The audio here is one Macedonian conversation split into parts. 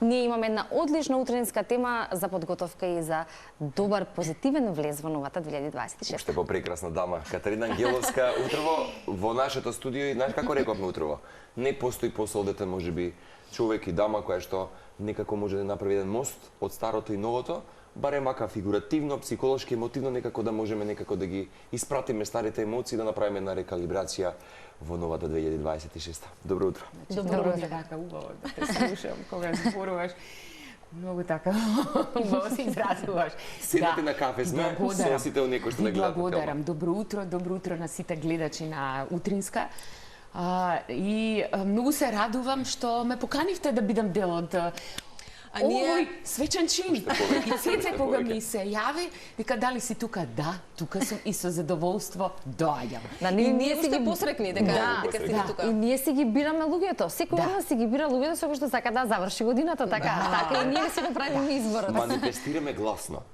Ние имаме една одлична утринска тема за подготовка и за добар позитивен влез во новата 2026. Уште попрекрасна дама, Катерина Ангеловска, утрово во нашето студио и знаеш како рековме утрово, не постои посол дете можеби човек и дама која што некако може да направи еден мост од старото и новото, барем мака фигуративно, психолошки, емотивно некако да можеме некако да ги испратиме старите емоции, да направиме една рекалибрација во новата 2026. Добро утро. Добро утро. Така убаво да те слушам кога зборуваш. Многу така убаво се изразуваш. Седнете на кафе сме, сосите од некој што не гледате. Благодарам. Добро утро на сите гледачи на Утринска. И многу се радувам што ме поканивте да бидам дел од овој свечен чин. И Цеце кога ми се јави, вика дали си тука? Да, тука сум и со задоволство доаѓам. И ние си ги посрекни дека сте тука. И ние си ги бираме луѓето. Секој од нас си ги бира луѓето со кои што сака да заврши годината, така и ние си направиме изборот. Манифестираме гласно.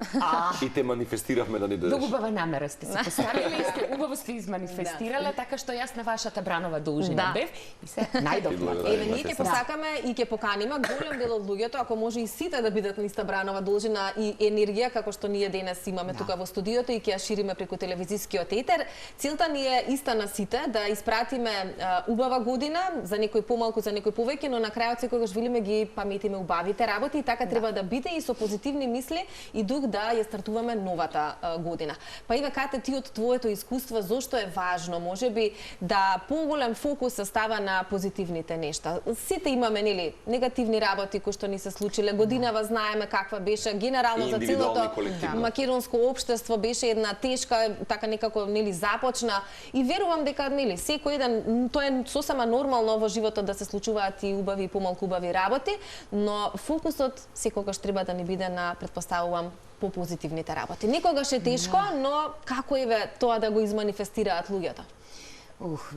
И те манифестиравме да ни дојдеш. Многу убава намера сте се поставиле и сте убаво сте изманифестирале, така што јас на вашата бранова должина бев и се најдобро. Еве ние ќе посакаме и ќе поканиме голем дел од луѓето, ако може и сите да бидат на иста бранова должина и енергија како што ние денес имаме тука во студиото и ќе ја шириме преку телевизискиот етер. Целта ни е иста на сите да испратиме убава година, за некој помалку, за некој повеќе, но на крајот секогаш велиме ги паметиме убавите работи и така треба да биде и со позитивни мисли и дух да ја стартуваме новата година. Па Иве, Кате, ти од твоето искуство зошто е важно можеби да поголем фокус се става на позитивните нешта? Сите имаме нели негативни работи кои што ни се случиле, годинава знаеме каква беше, генерално за целото македонско општество беше една тешка, така некако нели започна и верувам дека нели секој еден тоа е сосема нормално во животот да се случуваат и убави и помалку убави работи, но фокусот секогаш треба да ни биде на, претпоставувам, по позитивните работи. Некогаш е тешко, но како еве тоа да го изманифестираат луѓето?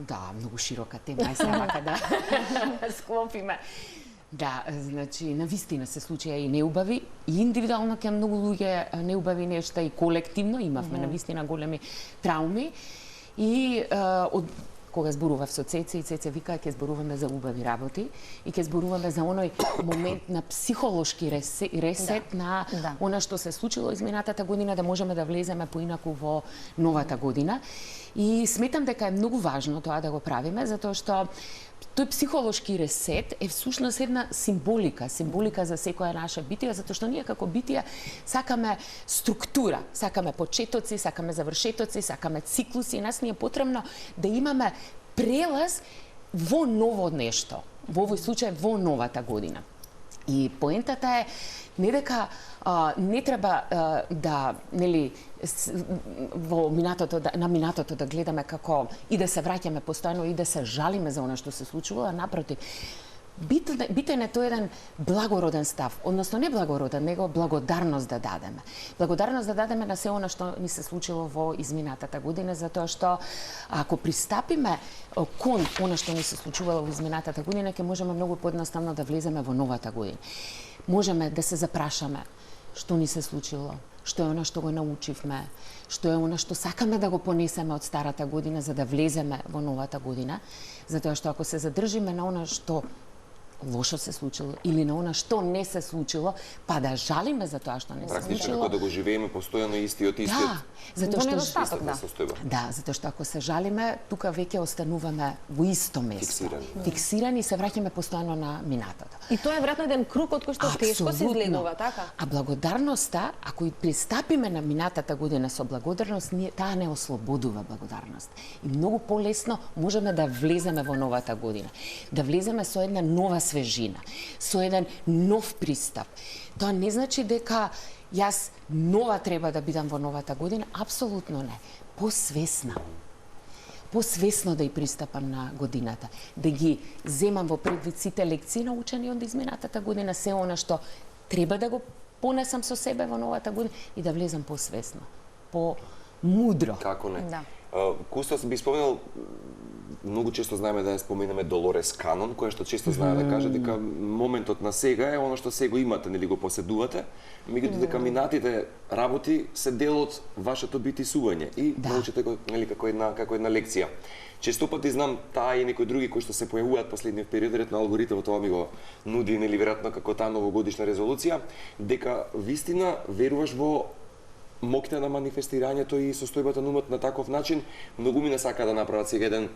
Да, многу широка тема, сака да склопиме. Да, значи, навистина се случија и неубави, и индивидуално ке многу луѓе неубави нешта, и колективно имавме навистина големи трауми. И од кога зборував со Цеце, и Цеце вика ќе зборуваме за убави работи и ќе зборуваме за оној момент на психолошки ресет на она што се случило изминатата година, да можеме да влеземе поинаку во новата година. И сметам дека е многу важно тоа да го правиме, затоа што тој психолошки ресет е всушност една символика за секоја наша битија, затоа што ние како битија сакаме структура, сакаме почетоци, сакаме завршетоци, сакаме циклуси, нас ни е потребно да имаме прелаз во ново нешто, во овој случај во новата година. И поентата е не дека не треба да нели во минатото на минатото да гледаме како и да се враќаме постојано и да се жалиме за она што се случувало, напротив. Битен е тој еден благороден став, односно не благороден, него благодарност да дадеме. Благодарност да дадеме на се она што ни се случило во изминатата година, затоа што ако пристапиме кон она што ни се случувало во изминатата година, ќе можеме многу поедноставно да влеземе во новата година. Можеме да се запрашаме што ни се случило, што е она што го научивме, што е она што сакаме да го понесеме од старата година за да влеземе во новата година, затоа што ако се задржиме на она што лошо се случило или на она што не се случило, па да жалиме за тоа што не се случило. Практично да го живееме постојано истиот. Затоа што затоа што ако се жалиме, тука веќе остануваме во исто место. Фиксирани се враќаме постојано на минатото. И тоа е веројатно еден круг од кој што тешко се излегува, така? А благодарноста, ако и пристапиме на минатата година со благодарност, таа не ослободува благодарност. И многу полесно можеме да влеземе во новата година. Да влеземе со една нова свежина, со еден нов пристап. Тоа не значи дека јас нова треба да бидам во новата година, апсолутно не. Посвесна да и пристапам на годината, да ги земам во предвид сите лекции научени од изминатата година, се она што треба да го понесам со себе во новата година и да влезам посвесно, по мудро. Како не? Кустос би споменал многу често знаеме да ја споменаме Долорес Канон, која што често знае да каже дека моментот на сега е оно што сега имате, нели го поседувате, меѓутоа дека минатите работи се дел од вашето битисување и научите го, нели како една лекција. Често пати знам таа и некои други кои што се појавуваат последниот период, веројатно алгоритмот тоа ми го нуди, нели веројатно како таа новогодишна резолуција, дека вистина веруваш во моќта на манифестирањето и состојбата на умот на таков начин. Многу ми не сака да направат сега еден,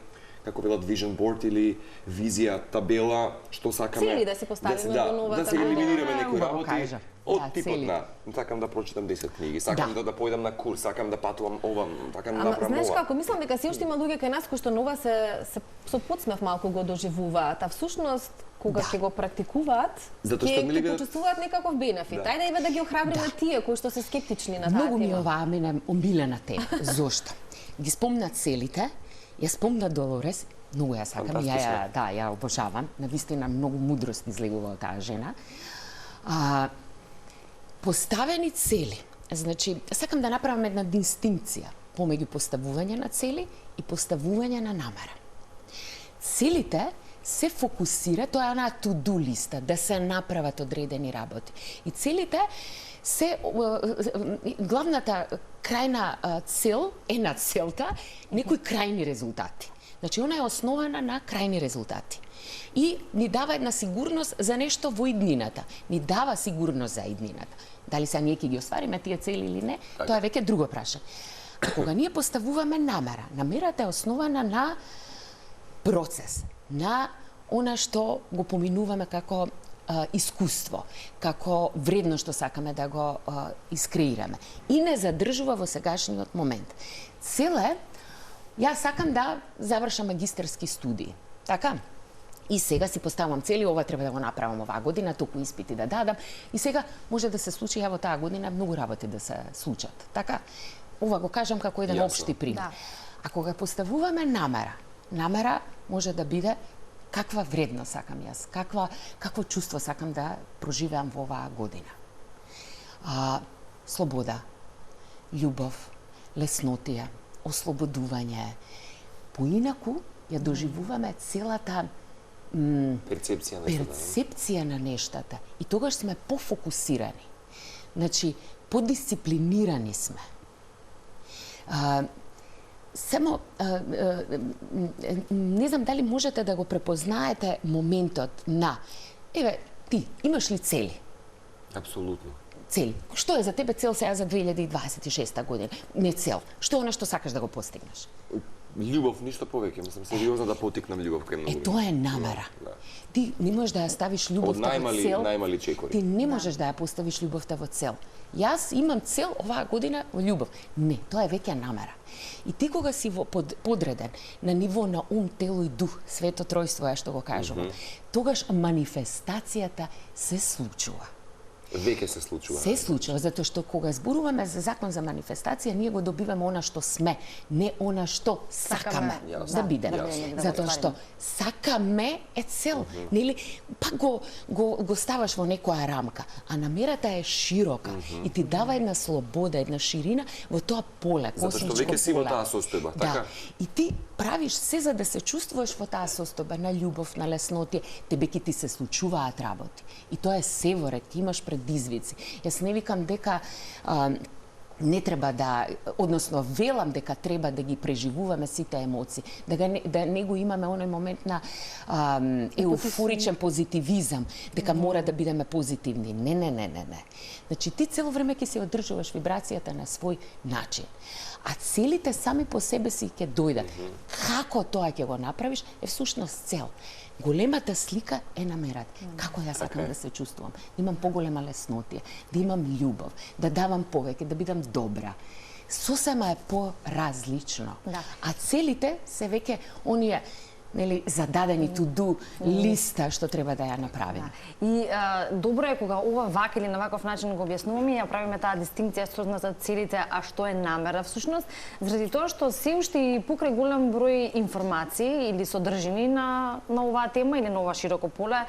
како велат, vision board или визија, табела, што сакаме. Цели да си поставиме во новата да се елиминираме некои работи кажа. од типот на сакам да прочитам 10 книги, сакам да појдам на курс, сакам да патувам ова, сакам да направам ова. Знаеш како, мислам дека си уште има луѓе кај нас кои што нова се со подсмев малку го доживуваат, а всушност кога ќе го практикуваат, ќе почувствуваат некаков бенефит. Ајде еве да ги охрабриме тие кои што се скептични на таа тема. Многу ми оваа мене омилена тема. Зошто? Ги спомна целите, ја спомна Долорес, многу ја сакам, ја обожавам, навистина многу мудрост излегува од таа жена. Поставени цели. Значи, сакам да направам една дистинкција помеѓу поставување на цели и поставување на намера. Целите се фокусира, тоа е онаа to-do листа, да се направат одредени работи. И целите се главната крајна цел е на целта некои крајни резултати. Значи, она е основана на крајни резултати. И ни дава една сигурност за нешто во иднината. Ни дава сигурност за иднината. Дали се ние ќе ги оствариме тие цели или не, тоа е веќе друго прашање. А кога ние поставуваме намера, намерата е основана на процес, на она што го поминуваме како искуство, како вредно што сакаме да го искреираме. И не задржува во сегашниот момент. Цел е, јас сакам да завршам магистерски студии. Така? И сега си поставам цели, ова треба да го направам оваа година, толку испити да дадам. И сега може да се случи, ја во таа година, многу работи да се случат. Така? Ова го кажам како еден општи пример. А кога поставуваме намера може да биде каква вредност сакам јас, какво чувство сакам да проживеам во оваа година. Слобода, љубов, леснотија, ослободување. Поинаку ја доживуваме целата перцепција на нештата. И тогаш сме пофокусирани. Значи, подисциплинирани сме. Само, не знам дали можете да го препознаете моментот на, еве, ти имаш ли цели? Апсолутно. Цели. Што е за тебе цел сега за 2026 година? Не цел. Што е она што сакаш да го постигнеш? Љубов, ништо повеќе, мислам сериозно да потикнам љубов кај многу. Тоа е намера. Ти не можеш да ја ставиш љубовта во цел. Од најмали чекори. Ти не можеш да ја поставиш љубовта во цел. Јас имам цел оваа година во љубов. Не, тоа е веќе намера. И ти кога си подреден на ниво на ум, тело и дух, свето тројство е што го кажувам, тогаш манифестацијата се случува. Веќе се случува. Се случува, затоа што кога зборуваме за закон за манифестација, ние го добиваме она што сме, не она што сакаме да бидеме. Затоа што сакаме е цел, нели? Пак го ставаш во некоја рамка, а намерата е широка и ти дава една слобода, една ширина во тоа поле, затоа што веќе си во таа состојба, така? И ти правиш се за да се чувствуваш во таа состојба на љубов, на леснотија, тебе ќе ти се случуваат работи. И тоа е се во ред, ти имаш предизвици. Јас не викам дека не треба да, односно велам дека треба да ги преживуваме сите емоции, да не го имаме оној момент на еуфоричен позитивизам, дека мора да бидеме позитивни. Не. Значи ти цело време ќе се одржуваш вибрацијата на свој начин. А целите сами по себе си ќе дојдат. Како тоа ќе го направиш е всушност цел. Големата слика е намерата. Како јас сакам да се чувствувам, да имам поголема леснотија, да имам љубов, да давам повеќе, да бидам добра. Сосема е поразлично. А целите се веќе оние нели зададени to-do листа што треба да ја направиме. И добро е кога ова вака или на ваков начин го објаснуваме и ја правиме таа дистинкција за целите, а што е намера всушност, заради тоа што се уште и покрај голем број информации или содржини на оваа тема или на ова широко поле,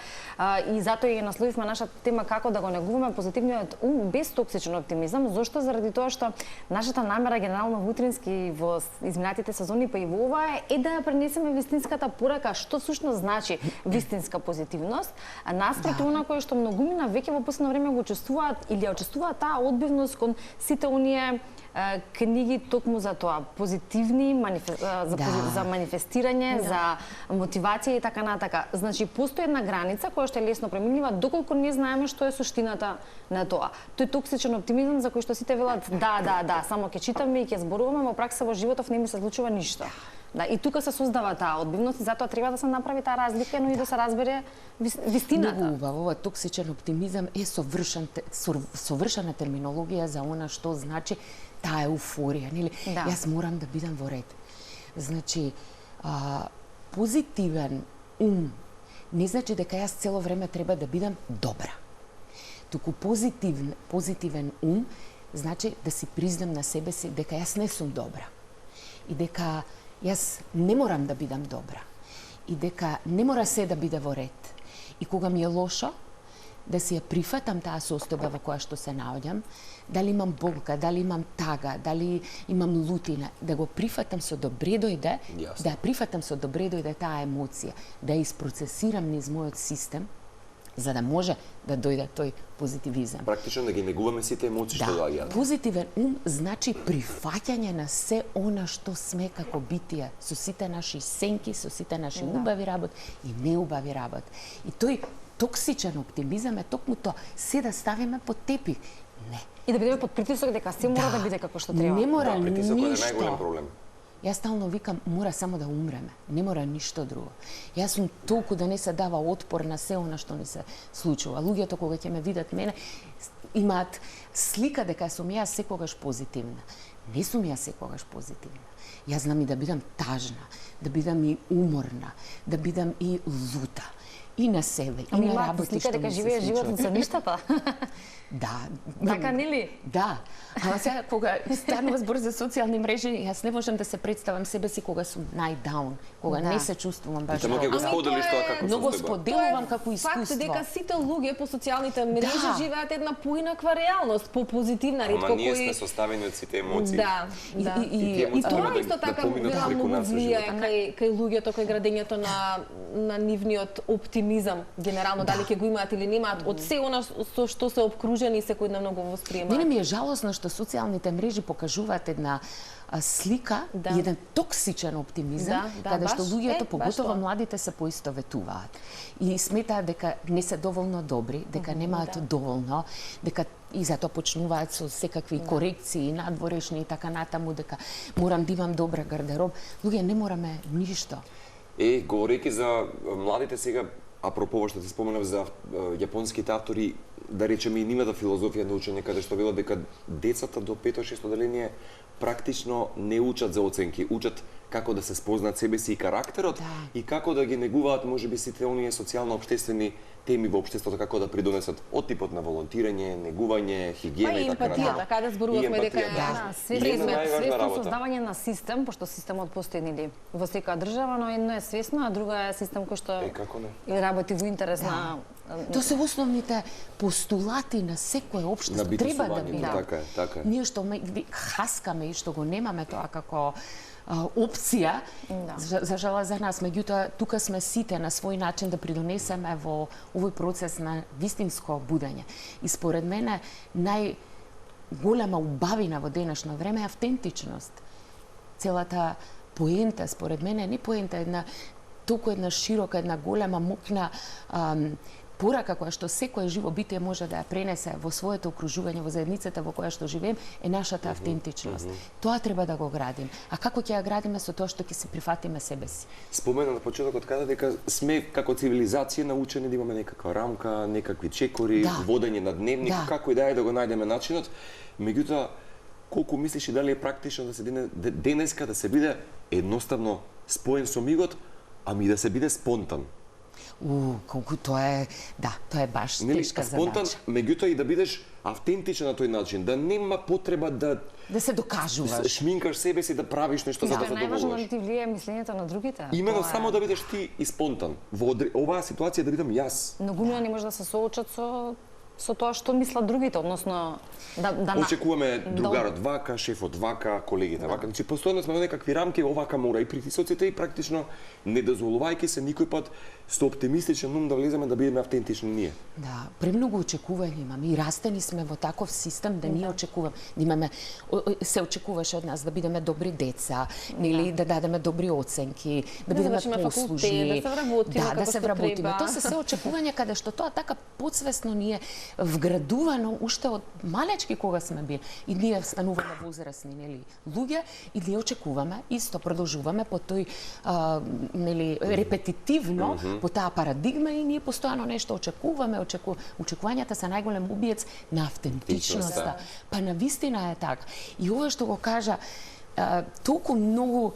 и затоа ја насловивме нашата тема како да го негуваме позитивниот ум без токсичен оптимизам. Зошто? Заради тоа што нашата намера генерално внутрински во изминатите сезони па и во ова е да ја пренесеме вистинската порака што всушност значи вистинска позитивност, а наспроти она кое што многумина веќе во последно време го чувствуваат или ја чувствуваат таа одбивност кон сите оние книги токму за тоа, позитивни за манифестирање, за мотивација и така натака. Значи постои една граница која што е лесно преминлива доколку не знаеме што е суштината на тоа. Тој токсичен оптимизам за кој што сите велат да, само ќе читаме и ќе зборуваме, во пракса во животов не ми се случува ништо. Да, и тука се создава таа одбивност и затоа треба да се направи таа разлика, но и да се разбере вистината. Многу убаво, ова токсичен оптимизам е совршена терминологија за она што значи таа еуфорија, нели? Да. Јас морам да бидам во ред. Значи, позитивен ум не значи дека јас цело време треба да бидам добра. Туку позитивен ум значи да си признам на себе си дека јас не сум добра и дека јас не морам да бидам добра и дека не мора се да биде во ред. И кога ми е лошо, да си ја прифатам таа состојба во која што се наоѓам, дали имам болка, дали имам тага, дали имам лутина, да го прифатам со добре дојде, да ја прифатам со добре дојде таа емоција, да ја isprocesирам низ мојот систем, за да може да дојде тој позитивизам. Практично да ги негуваме сите емоции што доаѓаат. Позитивен ум значи прифаќање на се она што сме како битија, со сите наши сенки, со сите наши убави работи и неубави работи. И тој токсичен оптимизам е токму тоа, се да ставиме под тепих. Не. И да бидеме под притисок дека се мора да биде како што треба. Не мора притисокот е ништо. најголем проблем. Јас стално викам, мора само да умреме. Не мора ништо друго. Јас сум толку да не се дава отпор на се она што ни се случува. Луѓето кога ќе ме видат мене, имаат слика дека сум јас секогаш позитивна. Не сум јас секогаш позитивна. Јас знам и да бидам тажна, да бидам и уморна, да бидам и лута. И на себе, и на работи што ми се живее животот со ништата. Да. Така нели? Да. Ама сега кога станува збор за социјални мрежи, јас не можам да се представам себе си кога сум најдаун, кога не се чувствувам баш Таму ќе го споделиш тоа како Многу состојба. споделувам како искуство. Факт дека сите луѓе по социјалните мрежи живеат една поинаква реалност, попозитивна, ретко Ама ние кои сме составени од сите емоции. Да, да. И И тоа да- исто да така поминат вела преку многу нас во влијае животот. кај луѓето, кај градењето на нивниот оптимизам, генерално дали ќе го имаат или немаат, од се она со што се обкружени секојдневно го восприемаат. Мене ми е жалосно што социјалните мрежи покажуваат една слика и еден токсичен оптимизам, каде што луѓето, поготово младите, се поистоветуваат. И сметаат дека не се доволно добри, дека немаат доволно, дека и затоа почнуваат со секакви корекции, надворешни и така натаму, дека морам да имам добра гардероб. Луѓе, не мораме ништо. Говорејќи за младите сега, апропо ова што ти споменав за јапонските автори, да речеме и нивната филозофија на учење, каде што велат дека децата до 5-6 деление практично не учат за оценки, учат како да се спознаат себе си и карактерот и како да ги негуваат можеби сите оние социјално-општествени теми во општеството, како да придонесат од типот на волонтирање, негување, хигиена и така натаму. Емпатијата, каде зборувавме дека е свесно создавање на систем, пошто системот постои нели во секоја држава, но едно е свесно, а друго е систем кој што како не? работи во интерес на Тоа се основните постулати на секое општество. Треба да биде. Така е. Ние што хаскаме и што го немаме тоа како опција, за жала за нас, меѓутоа тука сме сите на свој начин да придонесеме во овој процес на вистинско будење. И според мене најголема убавина во денешно време е автентичност. Целата поента, според мене, не поента, толку една широка, една голема, мокна порака која што секое живо битие може да ја пренесе во своето окружување, во заедницата во која што живеем, е нашата автентичност. Тоа треба да го градим. А како ќе ја градиме? Со тоа што ќе се прифатиме себе си. Спомена на почетокот каде дека сме како цивилизација научени да имаме некаква рамка, некакви чекори, водење на дневник, како и да е да го најдеме начинот. Меѓутоа, колку мислиш и дали е практично да се денеска да се биде едноставно споен со мигот, ами да се биде спонтан. Колку тоа е, да, тоа е баш тешка спонтан, задача. меѓутоа и да бидеш автентичен на тој начин, да нема потреба да се докажуваш. Шминкаш себе си да правиш нешто за да Тоа е најважно да задоволуваш. ти влијае мислењето на другите. Именно Тоа е- само да бидеш ти и спонтан. Во оваа ситуација да бидам јас. Многу луѓе не може да се соочат со тоа што мислат другите, односно да Очекуваме другарот вака, шефот вака, колегите вака. Значи постојано сме во некакви рамки, овака мора и притисоците и практично не дозволувајќи се никој пат со оптимистичен ум да влеземе да бидеме автентични ние. Да, премногу очекувања имаме и растени сме во таков систем да ние очекуваме, да имаме се очекуваше од нас да бидеме добри деца, нели да дадеме добри оценки, да бидеме завршиме послужни, факултет, да се вработиме да како се што вработиме. треба. Тоа се се очекувања каде што тоа така подсвесно ни е вградувано уште од малечки кога сме били. И ние стануваме возрастни, нели, луѓе и ние очекуваме исто, продолжуваме по тој нели репетитивно по таа парадигма и ние постојано нешто очекуваме, очекувањата се најголем убиец на автентичноста. Па на вистина е така. И ова што го кажа толку многу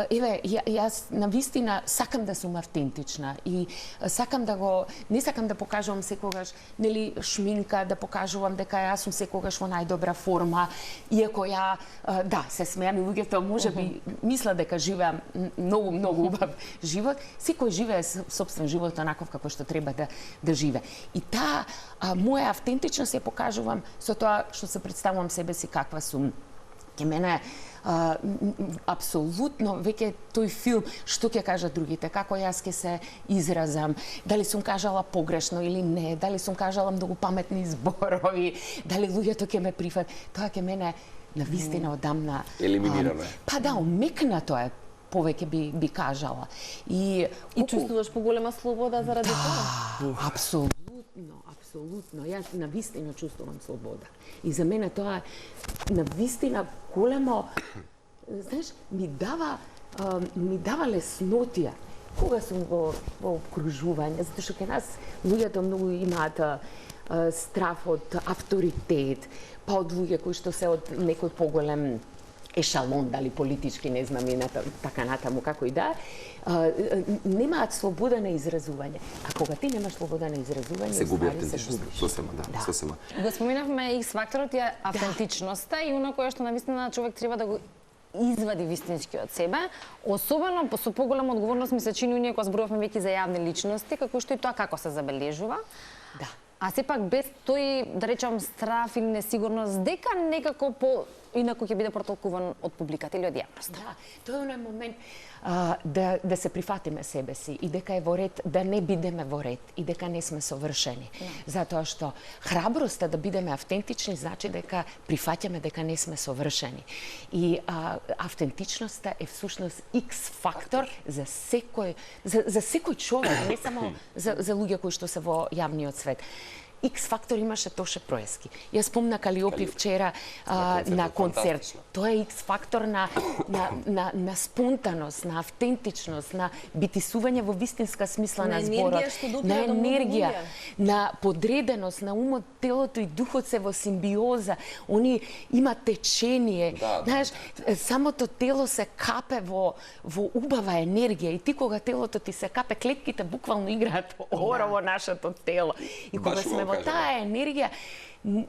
еве, јас на вистина сакам да сум автентична и сакам да го, не сакам да покажувам секогаш, нели, шминка, да покажувам дека јас сум секогаш во најдобра форма, иако ја, да, се смеам и луѓето можеби мислат дека живеам многу убав живот, секој живее сопствен живот онаков како што треба да живее. И таа моја автентичност ја покажувам со тоа што се представувам себе си каква сум. Ке мене апсолутно веќе тој филм што ќе кажат другите, како јас ќе се изразам, дали сум кажала погрешно или не, дали сум кажала многу паметни зборови, дали луѓето ќе ме прифат, тоа ќе мене на вистина одамна елиминираме. Па да, омекнато е, повеќе би кажала. И чувствуваш поголема слобода заради тоа? Апсолутно. Јас на вистина чувствувам слобода. И за мене тоа на вистина големо, знаеш, ми дава леснотија кога сум во окружување, затоа што кај нас луѓето многу имаат страф од авторитет, па од луѓе кои што се од некој поголем ешалон, дали политички, не знам, и така натаму, како и да, немаат слобода на изразување. А кога ти немаш слобода на изразување, се губи се автентичност. губиш. Сосема, да, сосема. Го споменавме X факторот и автентичноста и оно кое што навистина човек треба да го извади вистински од себе, особено со поголема одговорност ми се чини оние кога зборувавме веќе за јавни личности, како што и тоа како се забележува. Да. А сепак без тој, да речам, страф или несигурност, дека некако инаку ќе биде протолкуван од публиката или од јавноста. Да, тоа е оној момент да се прифатиме себе си и дека е во ред, да не бидеме во ред и дека не сме совршени. Затоа што храброста да бидеме автентични значи дека прифаќаме дека не сме совршени. И автентичноста е всушност X фактор за секој човек, не само за луѓе кои што се во јавниот свет. X фактор имаше Тоше Проески. Ја спомна Калиопи вчера на концерт. Тоа е X фактор на спонтаност, на автентичност, на битисување во вистинска смисла на зборот, на енергија, на подреденост, на умот, телото и духот се во симбиоза. Они има течение. Знаеш, самото тело се капе во убава енергија и ти кога телото ти се капе, клетките буквално играат ора во нашето тело. И кога сме во таа енергија,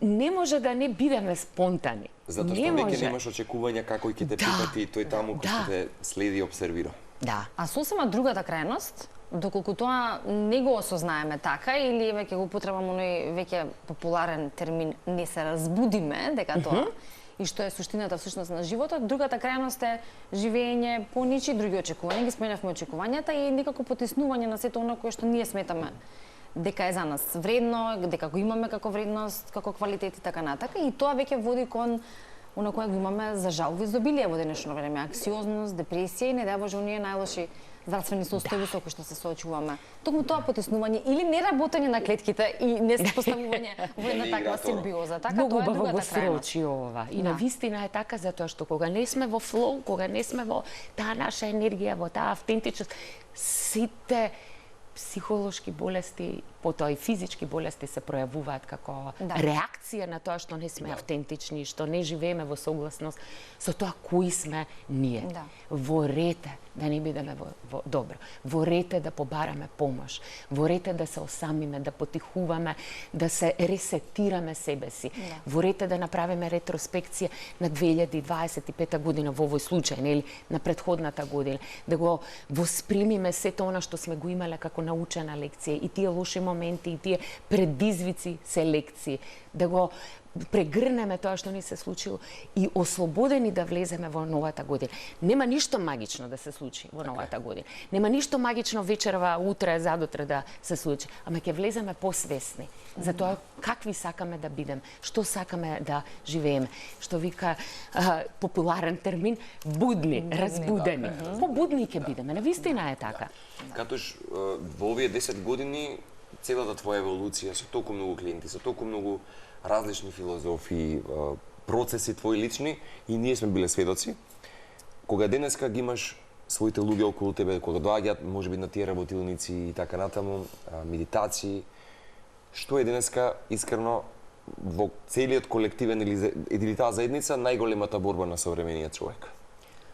не може да не бидеме спонтани. Затоа што веќе немаш очекувања како ќе те прифати тој таму кој ќе те следи и обсервира. Да. А сосема другата крајност, доколку тоа не го осознаеме така или веќе го употребам оној веќе популарен термин не се разбудиме дека тоа и што е суштината всушност на животот, другата крајност е живење по ничи други очекувања, ги споменавме очекувањата и некако потиснување на сето оно кое што ние сметаме дека е за нас вредно, дека го имаме како вредност, како квалитет и така натака. И тоа веќе води кон оно кое го имаме за жал во изобилие во денешно време, анксиозност, депресија и не дай Боже оние најлоши здравствени состојби со кои што се соочуваме. Токму тоа потиснување или неработење на клетките и неспоставување во една таква симбиоза. Така многу тоа е убаво го другата крајност. срочи ова. И на вистина е така затоа што кога не сме во флоу, кога не сме во таа наша енергија, во таа автентичност, сите психолошки болести потоа и физички болести се пројавуваат како реакција на тоа што не сме автентични, што не живееме во согласност со тоа кои сме ние. Во рете да не бидеме добро, во рете да побараме помош, во рете да се осамиме, да потихуваме, да се ресетираме себе си, во рете да направиме ретроспекција на 2025 година во овој случај, или на претходната година, да го воспримиме сето она што сме го имале како научена лекција, и тие лоши моменти, и тие предизвици се лекции, да го прегрнеме тоа што ни се случило и ослободени да влеземе во новата година. Нема ништо магично да се случи во новата година. Нема ништо магично вечерва, утре, задутре да се случи, ама ќе влеземе посвесни за тоа какви сакаме да бидеме, што сакаме да живееме. Што вика популарен термин будни, разбудени. Побудни ќе бидеме, навистина е така. Катош во овие 10 години целата твоја еволуција со толку многу клиенти, со толку многу различни филозофии, процеси твои лични, и ние сме биле сведоци. Кога денеска ги имаш своите луѓе околу тебе, кога доаѓаат можеби на тие работилници и така натаму, медитации, што е денеска искрено во целиот колективен или таа заедница најголемата борба на современиот човек?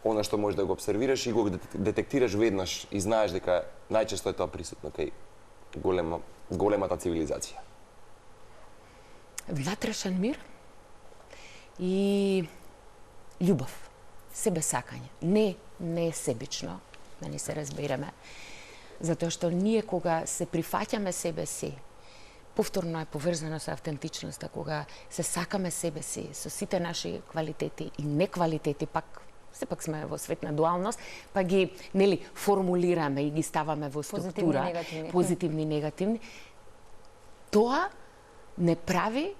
Она што можеш да го обсервираш и го детектираш веднаш и знаеш дека најчесто е тоа присутно кај големата цивилизација. Внатрешен мир и љубов, себесакање. Не себично, да не се разбереме. Затоа што ние кога се прифаќаме себе си, повторно е поврзано со автентичноста, кога се сакаме себе си, со сите наши квалитети и неквалитети, пак сепак сме во свет на дуалност, па ги формулираме и ги ставаме во структура, позитивни и негативни. Тоа не прави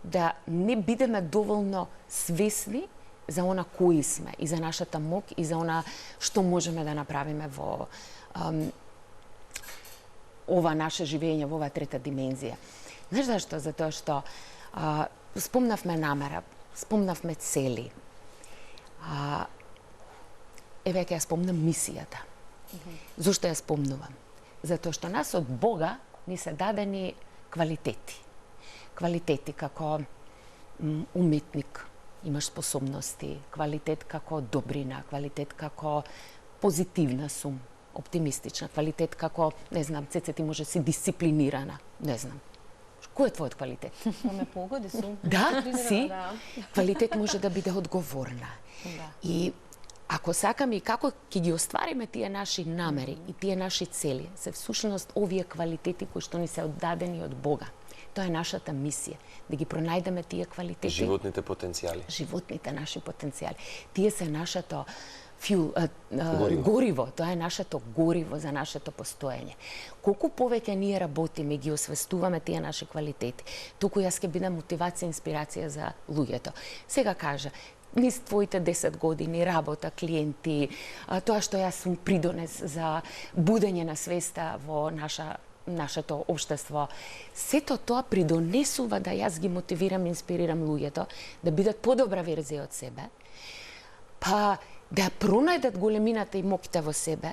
да не бидеме доволно свесни за она кои сме и за нашата мок и за она што можеме да направиме во ова наше живење, во оваа трета димензија. Знаеш зашто? Затоа што спомнавме намера, спомнавме цели. Еве ќе ја спомнам мисијата. Зошто ја спомнувам? Затоа што нас од Бога ни се дадени квалитети. Квалитети како уметник, имаш способности, квалитет како добрина, квалитет како позитивна сум, оптимистична, квалитет како, не знам, Цеце, ти може си дисциплинирана, не знам. Кој е твојот квалитет? Ме погоди сум. Да, си. Квалитет може да биде одговорна. И ако сакаме и како ќе ги оствариме тие наши намери и тие наши цели, се всушност овие квалитети кои што ни се оддадени од Бога. Тоа е нашата мисија, да ги пронајдеме тие квалитети. Животните потенцијали. Животните наши потенцијали. Тие се нашето гориво, тоа е нашето гориво за нашето постоење. Колку повеќе ние работиме и ги освестуваме тие наши квалитети, толку јас ќе бидам мотивација и инспирација за луѓето. Сега кажа, низ твоите 10 години работа, клиенти, тоа што јас сум придонес за будење на свеста во нашето општество, сето тоа придонесува да јас ги мотивирам, инспирирам луѓето да бидат подобра верзија од себе, па да пронајдат големината и моќта во себе,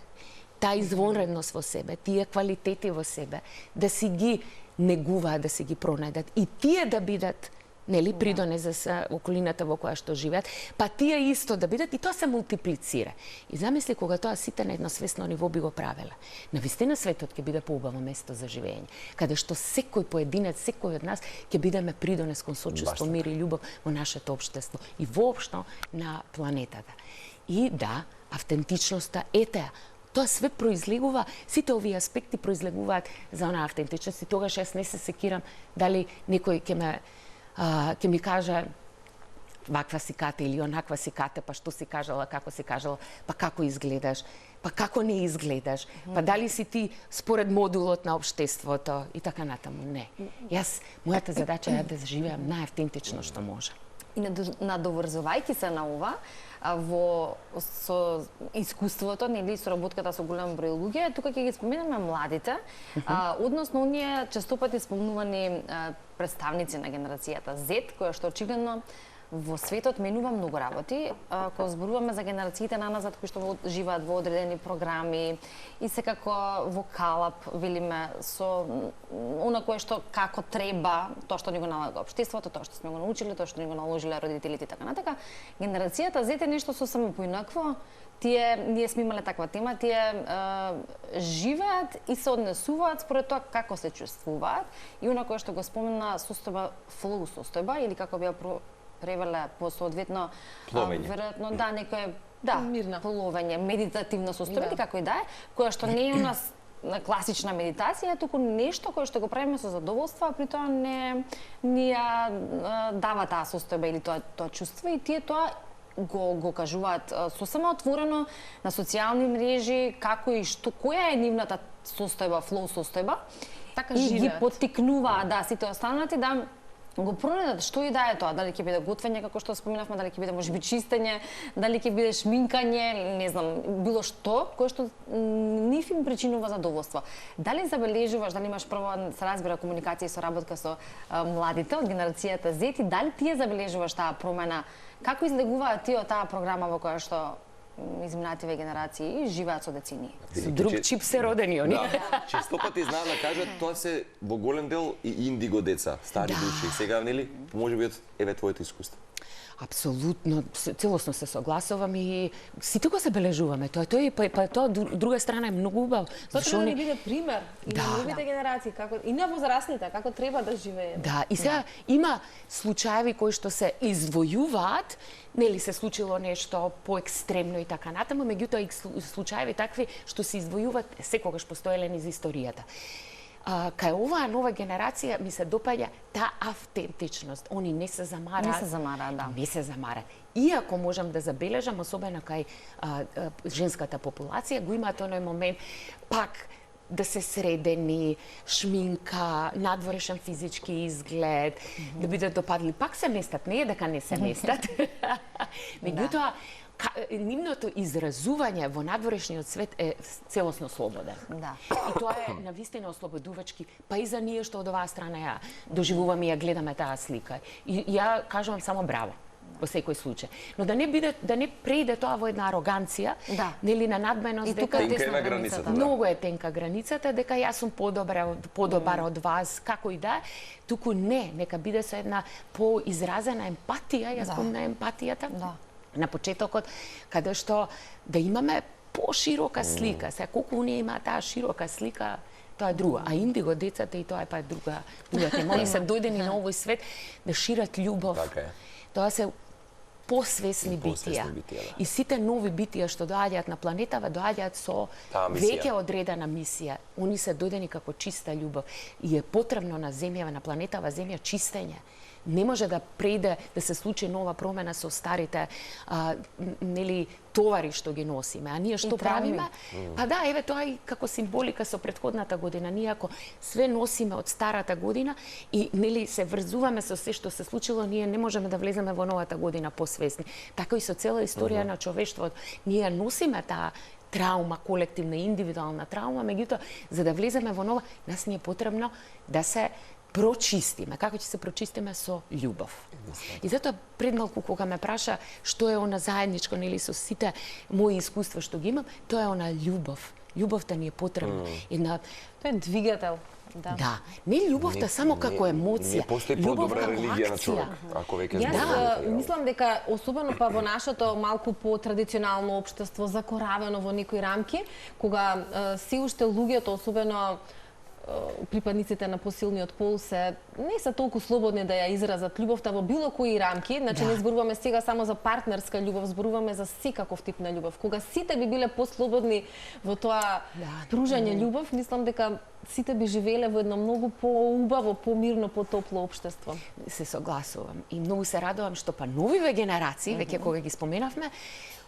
таа извонредност во себе, тие квалитети во себе, да си ги негуваат, да си ги пронајдат и тие да бидат придонес за околината во која што живеат, па тие исто да бидат и тоа се мултиплицира. И замисли кога тоа сите на едно свесно ниво би го правела. Навистина светот ќе биде поубаво место за живење, каде што секој поединец, секој од нас ќе бидеме придонес кон сочувство, мир и љубов во нашето општество и воопшто на планетата. И да, автентичноста е теа. Тоа све произлегува, сите овие аспекти произлегуваат за онаа автентичност и тогаш јас не се секирам дали некој ќе ми каже ваква си кате или онаква си кате, па што си кажала, па како изгледаш, па како не изгледаш, па дали си ти според модулот на општеството и така натаму. Не. Мојата задача е да живеам најавтентично што може. И надоврзувајќи се на ова, со искуството, нели, со работката со голем број луѓе, тука ќе ги споменаме младите, односно оние честопати спомнувани представници на генерацијата Z, која што очигледно во светот менува многу работи. Кога зборуваме за генерациите наназад кои што живеат во одредени програми и секако во калап, велиме, со она кое што како треба, тоа што ни го налага општеството, тоа што сме го научиле, тоа што ни го наложиле родителите и така натака. Генерацијата Z е нешто сосема поинакво. Ние сме имале таква тема, тие живеат и се однесуваат според тоа како се чувствуваат и она кое што го спомена состојба, flow состојба или како би ја превеле по соодветно веројатно некое мирна пловење, медитативна состојба, како и да е, која што не е у нас класична медитација, туку нешто кое што го правиме со задоволство, а при тоа не ја дава таа состојба или тоа чувство и тие тоа го кажуваат сосема отворено на социјални мрежи, како и што, која е нивната состојба, флоу состојба, така и живеат. ги поттикнуваат, сите останати да го пронајдат што и да е тоа, дали ќе биде готвење како што споминавме, дали ќе биде можеби чистење, дали ќе биде шминкање, не знам, било што кое што нив им причинува задоволство. Дали забележуваш, дали имаш прво се разбира комуникација и соработка со младите од генерацијата Z и дали тие забележуваш таа промена? Како излегуваат тие од таа програма во која што изминативе генерации живеат со децини? Со друг чип се родени они. Често пати знаат да кажат тоа се во голем дел и индиго деца, стари души. Сега нели можеби еве твоето искуство. Апсолутно, целосно се согласувам и сите го забележуваме. Тоа друга страна е многу убаво. Зашто не биде пример и на новите генерации како и на возрастните како треба да живееме. Да, и сега има случаеви кои што се извојуваат, нели се случило нешто поекстремно и така натаму, меѓутоа и случаеви такви што се извојуваат секогаш постоеле низ историјата. Кај оваа нова генерација ми се допаѓа таа автентичност. Они не се замараат. Не се замараат, да. Не се замараат. Иако можам да забележам, особено кај женската популација, го имаат оној момент пак да се средени, шминка, надворешен физички изглед, да бидат допадли. Пак се местат, не е дека не се местат. Меѓутоа, нивното изразување во надворешниот свет е целосно слободен. Да. И тоа е навистина ослободувачки, па и за ние што од оваа страна ја доживуваме и ја гледаме таа слика. И ја кажувам само браво во секој случај. Но да не преиде тоа во една ароганција, нели на надменост дека тенка е границата. Многу е тенка границата дека јас сум подобар од вас, како и да, туку не, нека биде со една поизразена емпатија, ја спомна емпатијата. На почетокот, каде што да имаме поширока слика. Сега колку оние имаат таа широка слика, тоа е друга. А индиго децата и тоа е па друга тема. Они се дојдени на овој свет да шират љубов. Тоа се посвесни битија. И сите нови битија што доаѓаат на планетава, доаѓаат со веќе одредена мисија. Они се дојдени како чиста љубов. И е потребно на земјава, на планетава земја, чистење. Не може да преиде да се случи нова промена со старите нели товари што ги носиме. А ние што правиме? Па да, еве тоа и како символика со претходната година. Ние ако све носиме од старата година и нели се врзуваме со се што се случило, ние не можеме да влеземе во новата година посвесни. Така и со цела историја на човештвото. Ние носиме таа траума, колективна, индивидуална траума, меѓутоа за да влеземе во нова, нас ни е потребно да се прочистиме. Како ќе се прочистиме? Со љубов. И затоа пред малку кога ме праша што е она заедничко, нели со сите мои искуства што ги имам, тоа е она љубов. Љубовта ни е потребна. Тоа е двигател. Да. Не љубовта само како емоција. Не постои подобра религија на човек, ако веќе Јас мислам дека особено па во нашето малку по-традиционално општество, закоравено во некои рамки, кога се уште луѓето, особено припадниците на посилниот пол не се толку слободни да ја изразат љубовта во било кои рамки, значи не зборуваме сега само за партнерска љубов, зборуваме за секаков тип на љубов. Кога сите би биле послободни во тоа пружање љубов, мислам дека сите би живееле во едно многу поубаво, помирно, потопло општество. Се согласувам и многу се радувам што па новиве генерации, веќе кога ги споменавме,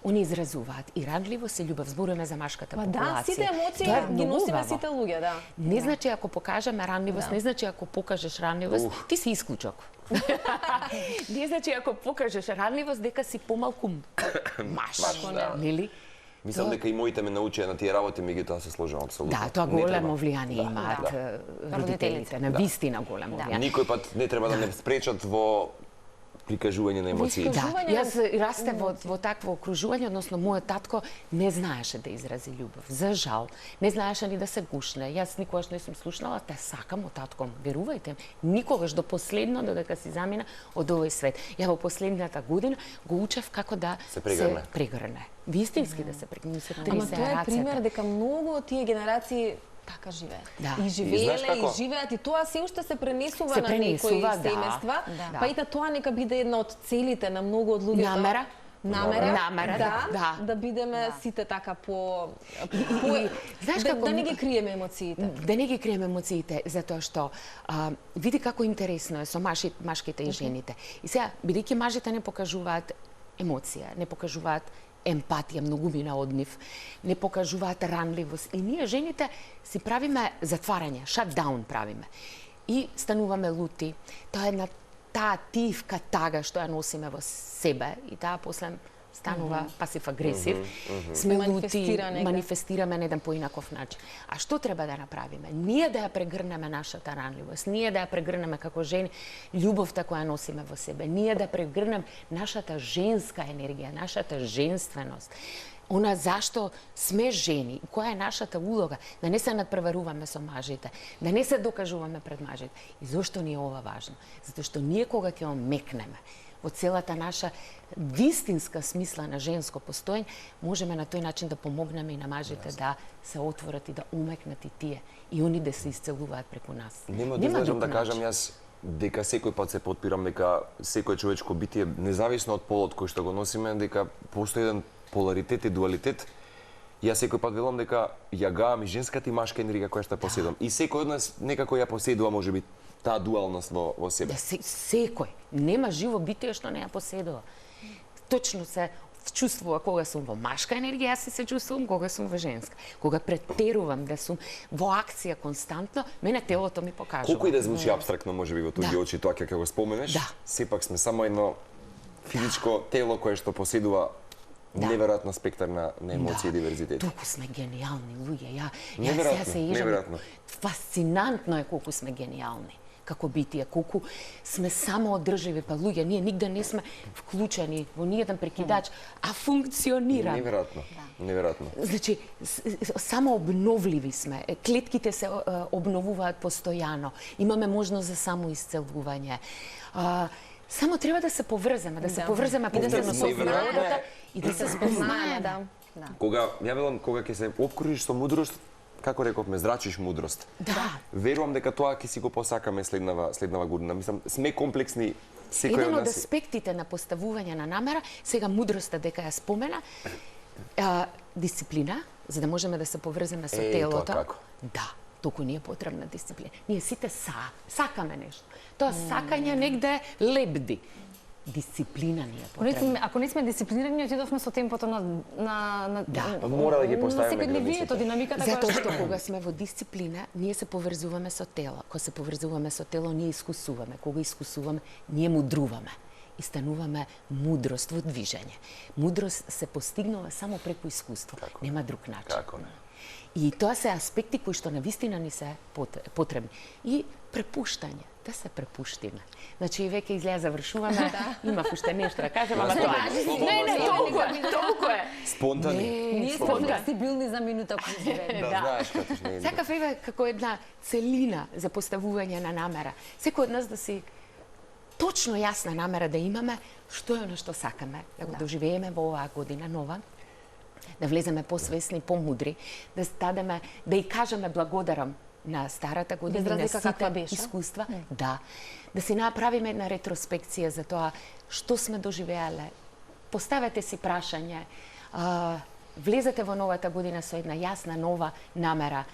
они изразуваат и радливост и љубов. Зборуваме за машката популација. Да, сите емоции ги носиме сите луѓе, да. Не значи ако покажеме ранливост, не значи ако покажеш ранливост, ти си исклучок. Не значи ако покажеш ранливост дека си помалку маш, нели? Мислам дека и моите ме научија на тие работи, меѓутоа се сложам апсолутно. Да, тоа големо влијание имаат родителите, на вистина големо влијание. Никој пат не треба да ме спречат во прикажување на емоции. Да, јас растев во такво окружување, односно мојот татко не знаеше да изрази љубов. За жал, не знаеше ни да се гушне. Јас никогаш не сум слушнала, те сакам од татком, верувајте, никогаш до последно додека си замина од овој свет. Ја во последната година го учев како да се прегрне. Вистински да се прегрне. Ама тоа е пример дека многу од тие генерации така живеат. Да. И живееле, и живеат, и тоа се уште се пренесува на некои семејства. Па и тоа нека биде една од целите на многу од луѓето. Намера, да бидеме сите така да не ги криеме емоциите. Да не ги криеме емоциите, затоа што види како интересно е со машките и жените. И сега, бидејќи мажите не покажуваат емоција, не покажуваат емпатија, многумина од нив, не покажуваат ранливост. И ние, жените, си правиме затварање, шатдаун правиме. И стануваме лути. Тоа е една таа тивка тага што ја носиме во себе и таа после станува пасив-агресив. Сме лути, манифестираме на еден поинаков начин. А што треба да направиме? Ние да ја прегрнеме нашата ранливост, ние да ја прегрнеме како жени љубовта која носиме во себе, ние да прегрнеме нашата женска енергија, нашата женственост. Она зашто сме жени, која е нашата улога, да не се надпреваруваме со мажите, да не се докажуваме пред мажите. И зошто ни е ова важно? Затоа што ние кога ќе омекнеме во целата наша вистинска смисла на женско постоење, можеме на тој начин да помогнеме и на мажите да се отворат и да умекнат и тие, и они да се исцелуваат преку нас. Нема да излежам да кажам јас дека секој пат се подпирам дека секој човечко битие, независно од полот кој што го носиме, дека постои еден поларитет и дуалитет. Јас секој пат велам дека ја гаам и женската и машка енергија која што поседувам. И секој од нас некако ја поседува можеби таа дуалност во себе. Секој. Нема живо битие што не ја поседува. Точно се чувствува кога сум во машка енергија, јас се чувствувам кога сум во женска. Кога претерувам да сум во акција константно, мене телото ми покажува. Колку и да звучи апстрактно можеби во туѓи очи тоа ќе го споменеш, сепак сме само едно физичко тело кое што поседува неверојатна спектар на емоции и диверзитет. Толку сме гениални луѓе. Јас се ежам. Фасцинантно е колку сме гениални како битие, колку сме само одржливи, па луѓе, ние нигде не сме вклучени во ниеден прекидач, а функционира. Неверојатно. Значи, само обновливи сме. Клетките се обновуваат постојано. Имаме можност за самоисцелување. Само треба да се поврземе, повторно со природата и да се спознаеме. Кога, ја велам, кога ќе се обкружиш со мудрост, како рековме, зрачиш мудрост. Да. Верувам дека тоа ќе си го посакаме следнава година. Мислам, сме комплексни, секој од нас. Еден од аспектите на поставување на намера, сега мудроста дека ја спомена, дисциплина, за да можеме да се поврземе со телото. Тоа како? Да. Толку ни е потребна дисциплина. Ние сите сакаме нешто. Тоа сакање негде лебди. Дисциплина ни е потребна. Ако не сме дисциплинирани, отидовме со темпото на мора да ги поставиме границите. Динамиката затоа што кога сме во дисциплина, ние се поврзуваме со тело. Кога се поврзуваме со тело, ние искусуваме. Кога искусуваме, ние мудруваме. И стануваме мудрост во движење. Мудрост се постигнува само преку искуство. Нема друг начин. Како не? И тоа се аспекти кои што навистина ни се потребни. И препуштање, да се препуштиме. Значи, веќе излеа завршуваме, имав уште нешто да кажам, ама тоа... Не, толку е. Спонтани. Ние сме флексибилни за минута кој живееме. Да, знаеш како што не е. Сакав еве како една целина за поставување на намера. Секој од нас да си точно јасна намера да имаме што е она што сакаме, да го доживееме во оваа година нова, да влеземе посвесни, помудри, да стадеме, да и кажеме благодарам на старата година, на сите искуства, да си направиме една ретроспекција за тоа што сме доживеале. Поставете си прашање, влезете во новата година со една јасна нова намера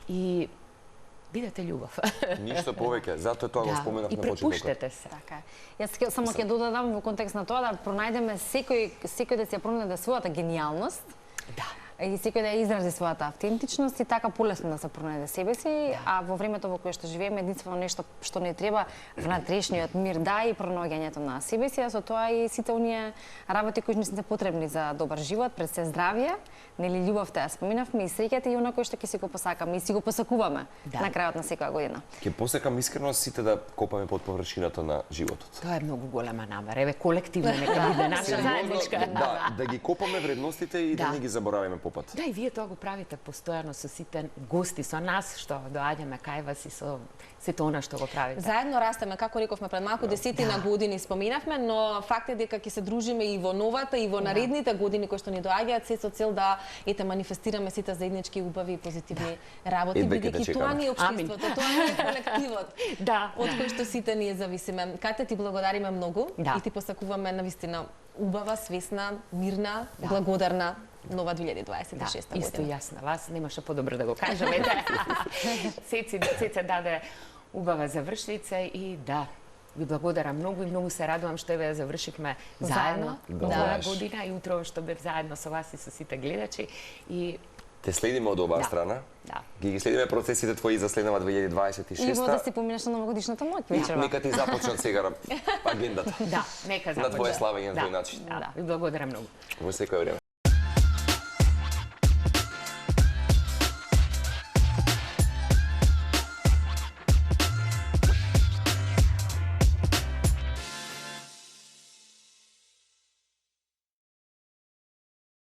и бидете љубов. Ништо повеќе, затоа тоа го споменав на почетокот. И препуштете се. Така. Јас само ќе додадам во контекст на тоа да пронајдеме секој да си ја пронајде својата гениалност. Да. и секој да ја изрази својата автентичност и така полесно да се пронајде себе си, а во времето во кое што живееме единствено нешто што не треба внатрешниот мир да и пронаоѓањето на себе си, а со тоа и сите оние работи кои не се потребни за добар живот, пред се здравје, нели љубовта ја споминавме и среќата и оној кој што ќе си го посакаме и си го посакуваме на крајот на секоја година. Ќе посекам искрено сите да копаме под површината на животот. Тоа е многу голема намера. Еве колективно нека биде наша заедничка. Да ги копаме вредностите и да не ги забораваме попат. Да, и вие тоа го правите постојано со сите гости, со нас што доаѓаме кај вас и со сето она што го правите. Заедно растеме, како рековме пред малку, десетина години споминавме, но факт е дека ќе се дружиме и во новата и во наредните години кои што ни доаѓаат, се со цел да манифестираме сите заеднички убави и позитивни работи, бидејќи тоа ни е општеството, тоа ни е колективот. Од кој што сите ние зависиме. Кате, ти благодариме многу и ти посакуваме навистина убава, свесна, мирна, благодарна нова 2026 година. Исто јас на вас, немаше подобро да го кажам. Цеце даде убава завршница и ви благодарам многу и многу се радувам што ја завршивме заедно оваа година и утрово што бев заедно со вас и со сите гледачи и те следиме од оваа страна. Ги следиме процесите твои за следнава 2026. И да си поминеш на новогодишната ноќ вечерва. Нека ти започнат сега агендата. нека започнат. На твое славење на тој начин. Ви благодарам многу. Во секој време.